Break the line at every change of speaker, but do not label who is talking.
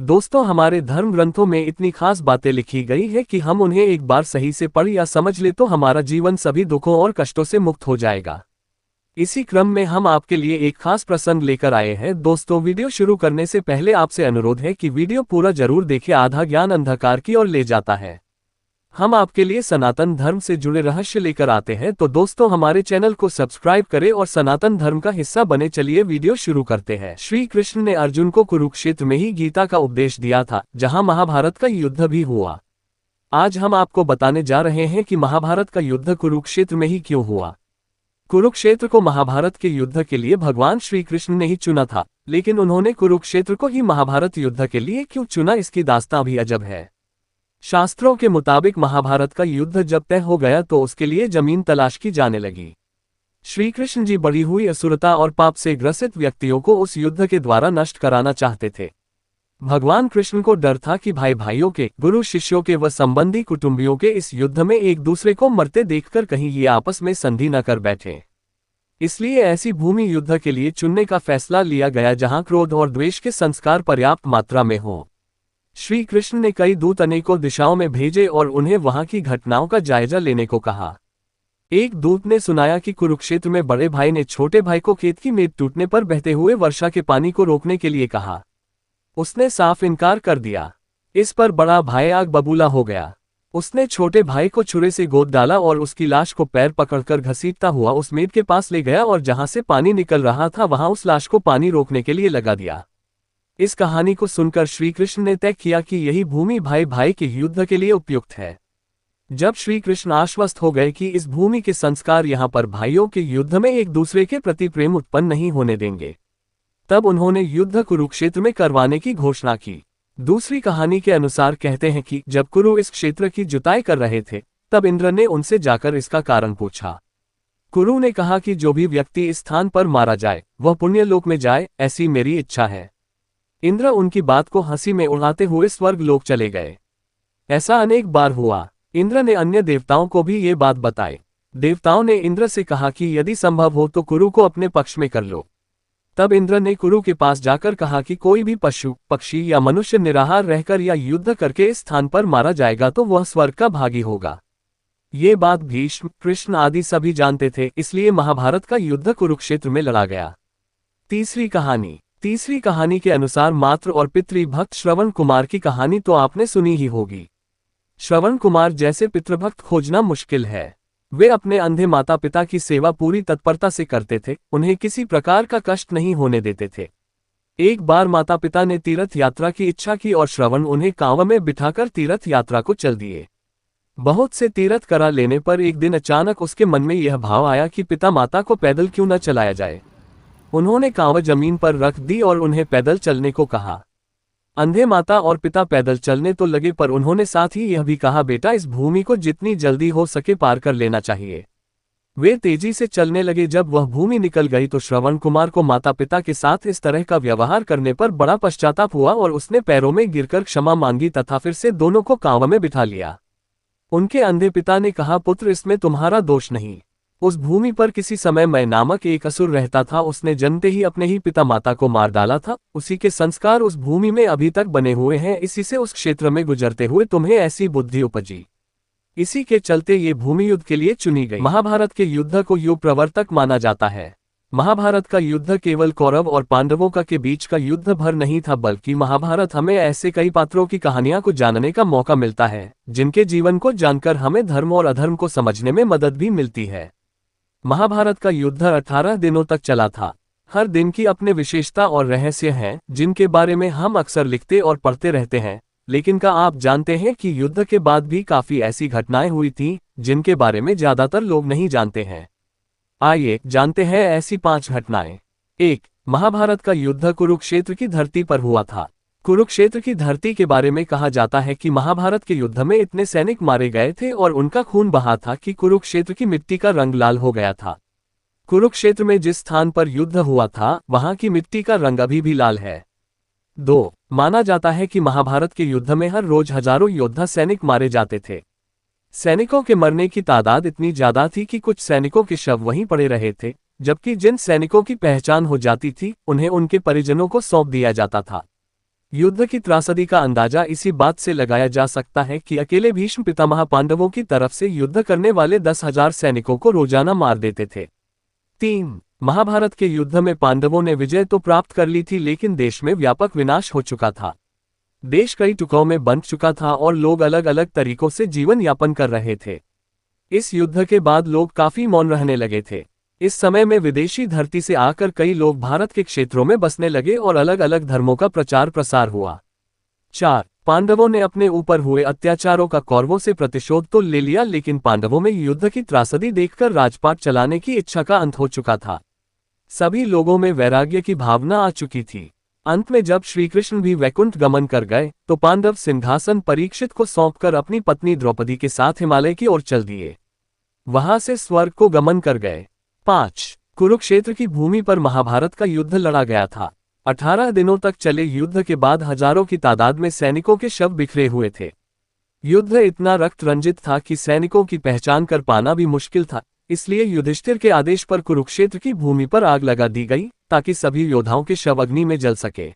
दोस्तों, हमारे धर्म ग्रंथों में इतनी खास बातें लिखी गई है कि हम उन्हें एक बार सही से पढ़ या समझ ले तो हमारा जीवन सभी दुखों और कष्टों से मुक्त हो जाएगा। इसी क्रम में हम आपके लिए एक खास प्रसंग लेकर आए हैं। दोस्तों, वीडियो शुरू करने से पहले आपसे अनुरोध है कि वीडियो पूरा जरूर देखें। आधा ज्ञान अंधकार की ओर ले जाता है। हम आपके लिए सनातन धर्म से जुड़े रहस्य लेकर आते हैं। तो दोस्तों, हमारे चैनल को सब्सक्राइब करें और सनातन धर्म का हिस्सा बने। चलिए वीडियो शुरू करते हैं। श्री कृष्ण ने अर्जुन को कुरुक्षेत्र में ही गीता का उपदेश दिया था, जहां महाभारत का युद्ध भी हुआ। आज हम आपको बताने जा रहे हैं कि महाभारत का युद्ध कुरुक्षेत्र में ही क्यों हुआ। कुरुक्षेत्र को महाभारत के युद्ध के लिए भगवान श्री कृष्ण ने ही चुना था, लेकिन उन्होंने कुरुक्षेत्र को ही महाभारत युद्ध के लिए क्यों चुना, इसकी दास्तां भी अजब है। शास्त्रों के मुताबिक महाभारत का युद्ध जब तय हो गया तो उसके लिए जमीन तलाश की जाने लगी। श्री कृष्ण जी बढ़ी हुई असुरता और पाप से ग्रसित व्यक्तियों को उस युद्ध के द्वारा नष्ट कराना चाहते थे। भगवान कृष्ण को डर था कि भाई भाइयों के, गुरु शिष्यों के व संबंधी कुटुंबियों के इस युद्ध में एक दूसरे को मरते देखकर कहीं ये आपस में संधि न कर बैठे। इसलिए ऐसी भूमि युद्ध के लिए चुनने का फैसला लिया गया जहां क्रोध और द्वेष के संस्कार पर्याप्त मात्रा में हो। श्री कृष्ण ने कई दूत अनेकों दिशाओं में भेजे और उन्हें वहां की घटनाओं का जायजा लेने को कहा। एक दूत ने सुनाया कि कुरुक्षेत्र में बड़े भाई ने छोटे भाई को खेत की मेद टूटने पर बहते हुए वर्षा के पानी को रोकने के लिए कहा। उसने साफ इनकार कर दिया। इस पर बड़ा भाई आग बबूला हो गया। उसने छोटे भाई को छुरे से गोद डाला और उसकी लाश को पैर पकड़कर घसीटता हुआ उस मेद के पास ले गया और जहां से पानी निकल रहा था वहां उस लाश को पानी रोकने के लिए लगा दिया। इस कहानी को सुनकर श्री कृष्ण ने तय किया कि यही भूमि भाई भाई के युद्ध के लिए उपयुक्त है। जब श्री कृष्ण आश्वस्त हो गए कि इस भूमि के संस्कार यहाँ पर भाइयों के युद्ध में एक दूसरे के प्रति प्रेम उत्पन्न नहीं होने देंगे, तब उन्होंने युद्ध कुरुक्षेत्र में करवाने की घोषणा की। दूसरी कहानी के अनुसार कहते हैं कि जब कुरु इस क्षेत्र की जुताई कर रहे थे, तब इंद्र ने उनसे जाकर इसका कारण पूछा। कुरु ने कहा कि जो भी व्यक्ति इस स्थान पर मारा जाए वह पुण्यलोक में जाए, ऐसी मेरी इच्छा है। इंद्र उनकी बात को हंसी में उड़ाते हुए स्वर्ग लोक चले गए। ऐसा अनेक बार हुआ। इंद्र ने अन्य देवताओं को भी ये बात बताई। देवताओं ने इंद्र से कहा कि यदि संभव हो तो कुरु को अपने पक्ष में कर लो। तब इंद्र ने कुरु के पास जाकर कहा कि कोई भी पशु, पक्षी या मनुष्य निराहार रहकर या युद्ध करके इस स्थान पर मारा जाएगा तो वह स्वर्ग का भागी होगा। ये बात भीष्म, कृष्ण आदि सभी जानते थे, इसलिए महाभारत का युद्ध कुरुक्षेत्र में लड़ा गया। तीसरी कहानी के अनुसार मातृ और पितृभक्त श्रवण कुमार की कहानी तो आपने सुनी ही होगी। श्रवण कुमार जैसे पितृभक्त खोजना मुश्किल है। वे अपने अंधे माता पिता की सेवा पूरी तत्परता से करते थे, उन्हें किसी प्रकार का कष्ट नहीं होने देते थे। एक बार माता पिता ने तीर्थ यात्रा की इच्छा की और श्रवण उन्हें कांव में बिठाकर तीर्थ यात्रा को चल दिए। बहुत से तीर्थ करा लेने पर एक दिन अचानक उसके मन में यह भाव आया कि पिता माता को पैदल क्यों न चलाया जाए। उन्होंने कांव जमीन पर रख दी और उन्हें पैदल चलने को कहा। अंधे माता और पिता पैदल चलने तो लगे, पर उन्होंने साथ ही यह भी कहा, बेटा इस भूमि को जितनी जल्दी हो सके पार कर लेना चाहिए। वे तेजी से चलने लगे। जब वह भूमि निकल गई तो श्रवण कुमार को माता पिता के साथ इस तरह का व्यवहार करने पर बड़ा पश्चाताप हुआ और उसने पैरों में गिरकर क्षमा मांगी तथा फिर से दोनों को कांव में बिठा लिया। उनके अंधे पिता ने कहा, पुत्र इसमें तुम्हारा दोष नहीं। उस भूमि पर किसी समय मैं नामक एक असुर रहता था, उसने जन्मते ही अपने ही पिता माता को मार डाला था। उसी के संस्कार उस भूमि में अभी तक बने हुए हैं, इसी से उस क्षेत्र में गुजरते हुए तुम्हें ऐसी बुद्धि उपजी। इसी के चलते ये भूमि युद्ध के लिए चुनी गई। महाभारत के युद्ध को युग प्रवर्तक माना जाता है। महाभारत का युद्ध केवल कौरव और पांडवों का के बीच का युद्ध भर नहीं था, बल्कि महाभारत हमें ऐसे कई पात्रों की कहानियां को जानने का मौका मिलता है, जिनके जीवन को जानकर हमें धर्म और अधर्म को समझने में मदद भी मिलती है। महाभारत का युद्ध 18 दिनों तक चला था। हर दिन की अपने विशेषता और रहस्य हैं, जिनके बारे में हम अक्सर लिखते और पढ़ते रहते हैं। लेकिन क्या आप जानते हैं कि युद्ध के बाद भी काफी ऐसी घटनाएं हुई थीं, जिनके बारे में ज्यादातर लोग नहीं जानते हैं। आइए जानते हैं ऐसी 5 घटनाएं। 1. महाभारत का युद्ध कुरुक्षेत्र की धरती पर हुआ था। कुरुक्षेत्र की धरती के बारे में कहा जाता है कि महाभारत के युद्ध में इतने सैनिक मारे गए थे और उनका खून बहा था कि कुरुक्षेत्र की मिट्टी का रंग लाल हो गया था। कुरुक्षेत्र में जिस स्थान पर युद्ध हुआ था वहां की मिट्टी का रंग अभी भी लाल है। 2. माना जाता है कि महाभारत के युद्ध में हर रोज हजारों योद्धा सैनिक मारे जाते थे। सैनिकों के मरने की तादाद इतनी ज्यादा थी कि कुछ सैनिकों के शव वहीं पड़े रहे थे, जबकि जिन सैनिकों की पहचान हो जाती थी उन्हें उनके परिजनों को सौंप दिया जाता था। युद्ध की त्रासदी का अंदाजा इसी बात से लगाया जा सकता है कि अकेले भीष्म पितामह पांडवों की तरफ से युद्ध करने वाले 10,000 सैनिकों को रोजाना मार देते थे। 3. महाभारत के युद्ध में पांडवों ने विजय तो प्राप्त कर ली थी, लेकिन देश में व्यापक विनाश हो चुका था। देश कई टुकड़ों में बंट चुका था और लोग अलग अलग तरीकों से जीवन यापन कर रहे थे। इस युद्ध के बाद लोग काफी मौन रहने लगे थे। इस समय में विदेशी धरती से आकर कई लोग भारत के क्षेत्रों में बसने लगे और अलग अलग धर्मों का प्रचार प्रसार हुआ। 4. पांडवों ने अपने ऊपर हुए अत्याचारों का कौरवों से प्रतिशोध तो ले लिया, लेकिन पांडवों में युद्ध की त्रासदी देखकर राजपाट चलाने की इच्छा का अंत हो चुका था। सभी लोगों में वैराग्य की भावना आ चुकी थी। अंत में जब श्रीकृष्ण भी वैकुंठ गमन कर गए तो पांडव सिंहासन परीक्षित को सौंपकर अपनी पत्नी द्रौपदी के साथ हिमालय की ओर चल दिए। वहां से स्वर्ग को गमन कर गए। 5. कुरुक्षेत्र की भूमि पर महाभारत का युद्ध लड़ा गया था। 18 दिनों तक चले युद्ध के बाद हजारों की तादाद में सैनिकों के शव बिखरे हुए थे। युद्ध इतना रक्त रंजित था कि सैनिकों की पहचान कर पाना भी मुश्किल था। इसलिए युधिष्ठिर के आदेश पर कुरुक्षेत्र की भूमि पर आग लगा दी गई ताकि सभी योद्धाओं के शव अग्नि में जल सके।